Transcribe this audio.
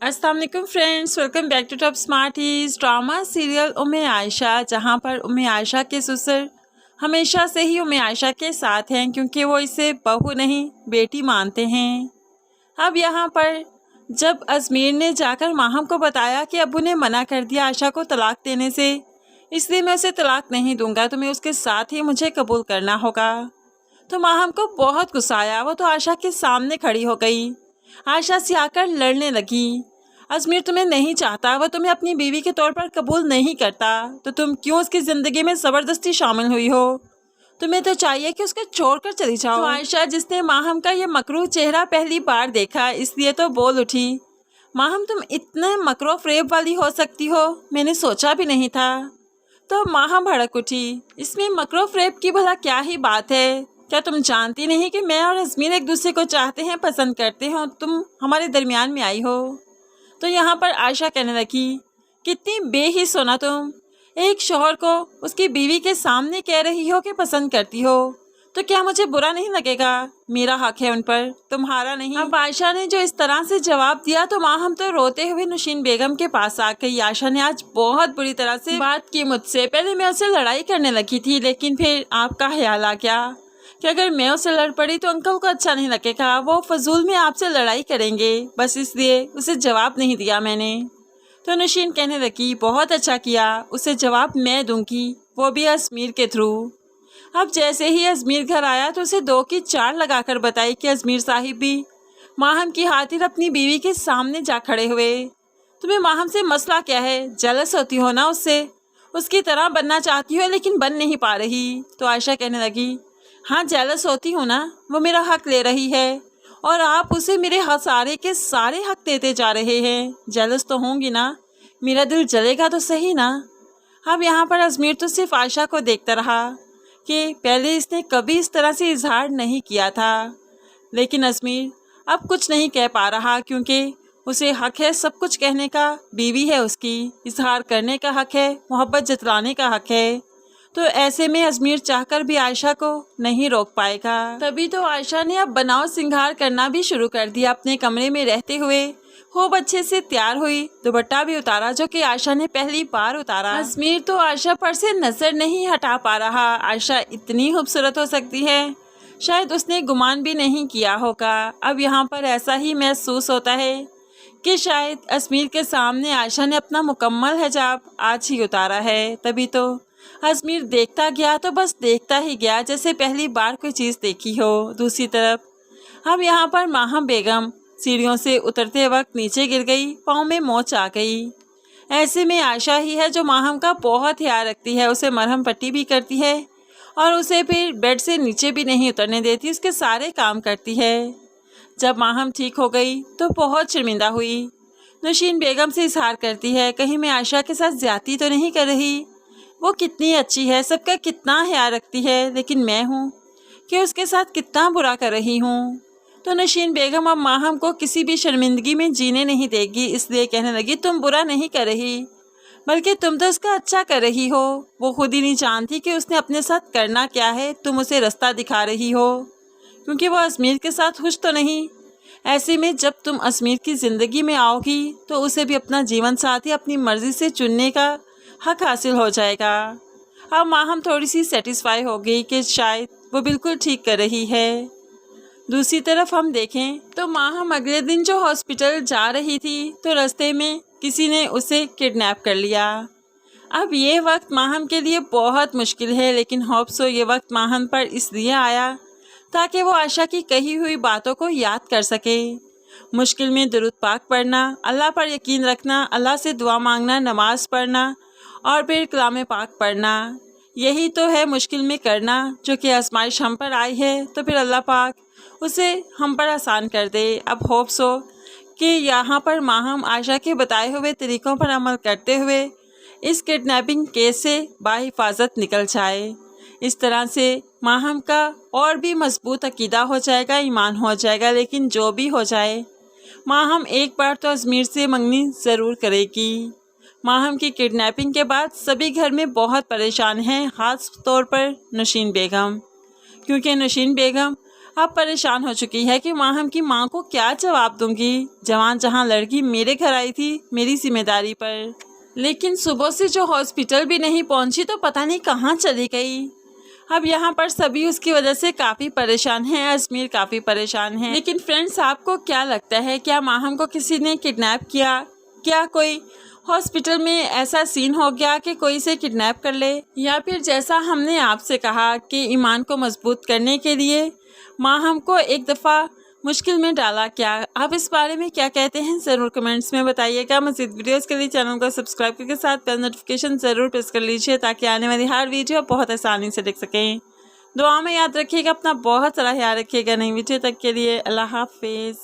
अस्सलाम वालेकुम friends, welcome back to top smarties. Drama serial Umme Ayesha, जहां पर उम्मे आयशा के ससुर हमेशा से ही उम्मे आयशा के साथ हैं क्योंकि वो इसे बहू नहीं बेटी मानते हैं। अब यहां पर जब अजमीर ने जाकर माहम को बताया कि अब्बू ने मना कर दिया आयशा को तलाक देने से, इसलिए मैं उसे तलाक नहीं दूंगा, तुम्हें उसके साथ ही मुझे कबूल करना होगा। तो माहम को बहुत गुस्सा आया। वो तो आयशा के सामने खड़ी हो गई, आयशा से आकर लड़ने लगी। अजमीर तुम्हें नहीं चाहता, वह तुम्हें अपनी बीवी के तौर पर कबूल नहीं करता, तो तुम क्यों उसकी ज़िंदगी में ज़बरदस्ती शामिल हुई हो? तुम्हें तो चाहिए कि उसको छोड़कर चली जाओ। तो आयशा, जिसने माहम का ये मकरूह चेहरा पहली बार देखा, इसलिए तो बोल उठी, माहम तुम इतने मकरो फ्रेब वाली हो सकती हो, मैंने सोचा भी नहीं था। तो माहम भड़क उठी, इसमें मकरो फ्रेब की भला क्या ही बात है? क्या तुम जानती नहीं कि मैं और अजमीर एक दूसरे को चाहते हैं, पसंद करते हो, तुम हमारे दरमियान में आई हो? तो यहाँ पर आयशा कहने लगी, कितनी बेहिस हो ना तुम, एक शौहर को उसकी बीवी के सामने कह रही हो कि पसंद करती हो, तो क्या मुझे बुरा नहीं लगेगा? मेरा हक है उन पर, तुम्हारा नहीं। अब आयशा ने जो इस तरह से जवाब दिया तो माहम तो रोते हुए नौशीन बेगम के पास आ गई। आयशा ने आज बहुत बुरी तरह से बात की मुझसे, पहले मैं उससे लड़ाई करने लगी थी, लेकिन फिर आपका ख्याल आ गया कि अगर मैं उससे लड़ पड़ी तो अंकल को अच्छा नहीं लगेगा, वो फजूल में आपसे लड़ाई करेंगे, बस इसलिए उसे जवाब नहीं दिया मैंने। तो नौशीन कहने लगी, बहुत अच्छा किया, उसे जवाब मैं दूंगी, वो भी अजमीर के थ्रू। अब जैसे ही अजमीर घर आया तो उसे 2 की 4 लगाकर बताई कि अजमीर साहिब भी माहम की खातिर अपनी बीवी के सामने जा खड़े हुए। तुम्हें माहम से मसला क्या है? जेलस होती हो ना उससे, उसकी तरह बनना चाहती हो लेकिन बन नहीं पा रही। तो आयशा कहने लगी, हाँ जेलस होती हूँ ना, वो मेरा हक ले रही है और आप उसे मेरे सारे के सारे हक देते जा रहे हैं। जेलस तो होंगी ना, मेरा दिल जलेगा तो सही ना। अब यहाँ पर अजमीर तो सिर्फ आयशा को देखता रहा कि पहले इसने कभी इस तरह से इजहार नहीं किया था, लेकिन अजमीर अब कुछ नहीं कह पा रहा क्योंकि उसे हक है सब कुछ कहने का, बीवी है उसकी, इजहार करने का हक है, मोहब्बत जतलाने का हक है। तो ऐसे में अजमीर चाहकर भी आयशा को नहीं रोक पाएगा। तभी तो आयशा ने अब बनाव सिंगार करना भी शुरू कर दिया। अपने कमरे में रहते हुए खूब अच्छे से तैयार हुई, दुपट्टा भी उतारा जो कि आयशा ने पहली बार उतारा। अजमीर तो आयशा पर से नजर नहीं हटा पा रहा। आयशा इतनी खूबसूरत हो सकती है, शायद उसने गुमान भी नहीं किया होगा। अब यहाँ पर ऐसा ही महसूस होता है कि शायद अजमीर के सामने आयशा ने अपना मुकम्मल हिजाब आज ही उतारा है। तभी तो अजमीर देखता गया, तो बस देखता ही गया जैसे पहली बार कोई चीज़ देखी हो। दूसरी तरफ अब यहाँ पर माहम बेगम सीढ़ियों से उतरते वक्त नीचे गिर गई, पाँव में मोच आ गई। ऐसे में आयशा ही है जो माहम का बहुत ख्याल रखती है, उसे मरहम पट्टी भी करती है और उसे फिर बेड से नीचे भी नहीं उतरने देती, उसके सारे काम करती है। जब माहम ठीक हो गई तो बहुत शर्मिंदा हुई। नौशीन बेगम से इजहार करती है, कहीं मैं आयशा के साथ ज्यादती तो नहीं कर रही? वो कितनी अच्छी है, सबका कितना ख्याल रखती है, लेकिन मैं हूँ कि उसके साथ कितना बुरा कर रही हूँ। तो नौशीन बेगम अब माहम को किसी भी शर्मिंदगी में जीने नहीं देगी, इसलिए कहने लगी, तुम बुरा नहीं कर रही, बल्कि तुम तो उसका अच्छा कर रही हो। वो खुद ही नहीं जानती कि उसने अपने साथ करना क्या है, तुम उसे रास्ता दिखा रही हो, क्योंकि वो अजमीर के साथ खुश तो नहीं। ऐसे में जब तुम अजमीर की ज़िंदगी में आओगी तो उसे भी अपना जीवन साथी अपनी मर्ज़ी से चुनने का हक हासिल हो जाएगा। अब माहम थोड़ी सी सेटिस्फाई हो गई कि शायद वो बिल्कुल ठीक कर रही है। दूसरी तरफ हम देखें तो माहम अगले दिन जो हॉस्पिटल जा रही थी तो रास्ते में किसी ने उसे किडनैप कर लिया। अब ये वक्त माहम के लिए बहुत मुश्किल है, लेकिन होप्सो ये वक्त माहम पर इसलिए आया ताकि वो आयशा की कही हुई बातों को याद कर सके। मुश्किल में दुरूद पाक पढ़ना, अल्लाह पर यकीन रखना, अल्लाह से दुआ मांगना, नमाज पढ़ना और फिर कलाम पाक पढ़ना, यही तो है मुश्किल में करना। जो कि आजमाइश हम पर आई है तो फिर अल्लाह पाक उसे हम पर आसान कर दे। अब होप्स हो कि यहाँ पर माहम आयशा के बताए हुए तरीक़ों पर अमल करते हुए इस किडनैपिंग केस से बाहिफाजत निकल जाए। इस तरह से माहम का और भी मजबूत अकीदा हो जाएगा, ईमान हो जाएगा। लेकिन जो भी हो जाए, माहम एक बार तो अजमीर से मंगनी ज़रूर करेगी। माहम की किडनैपिंग के बाद सभी घर में बहुत परेशान हैं, ख़ास तौर पर नौशीन बेगम, क्योंकि नौशीन बेगम अब परेशान हो चुकी है कि माहम की माँ को क्या जवाब दूंगी। जवान जहाँ लड़की मेरे घर आई थी मेरी जिम्मेदारी पर, लेकिन सुबह से जो हॉस्पिटल भी नहीं पहुंची तो पता नहीं कहाँ चली गई। अब यहाँ पर सभी उसकी वजह से काफ़ी परेशान हैं। अजमेर काफ़ी परेशान है। लेकिन फ्रेंड्स, आपको क्या लगता है, क्या माहम को किसी ने किडनैप किया? क्या कोई हॉस्पिटल में ऐसा सीन हो गया कि कोई इसे किडनैप कर ले, या फिर जैसा हमने आपसे कहा कि ईमान को मजबूत करने के लिए माहम को एक दफ़ा मुश्किल में डाला क्या? आप इस बारे में क्या कहते हैं ज़रूर कमेंट्स में बताइएगा। मज़ीद वीडियोस के लिए चैनल को सब्सक्राइब करके साथ बेल नोटिफिकेशन ज़रूर प्रेस कर लीजिए ताकि आने वाली हर वीडियो बहुत आसानी से देख सकें। दुआ में याद रखिएगा, अपना बहुत सारा ख्याल रखिएगा। नई वीडियो तक के लिए अल्लाह हाफिज़।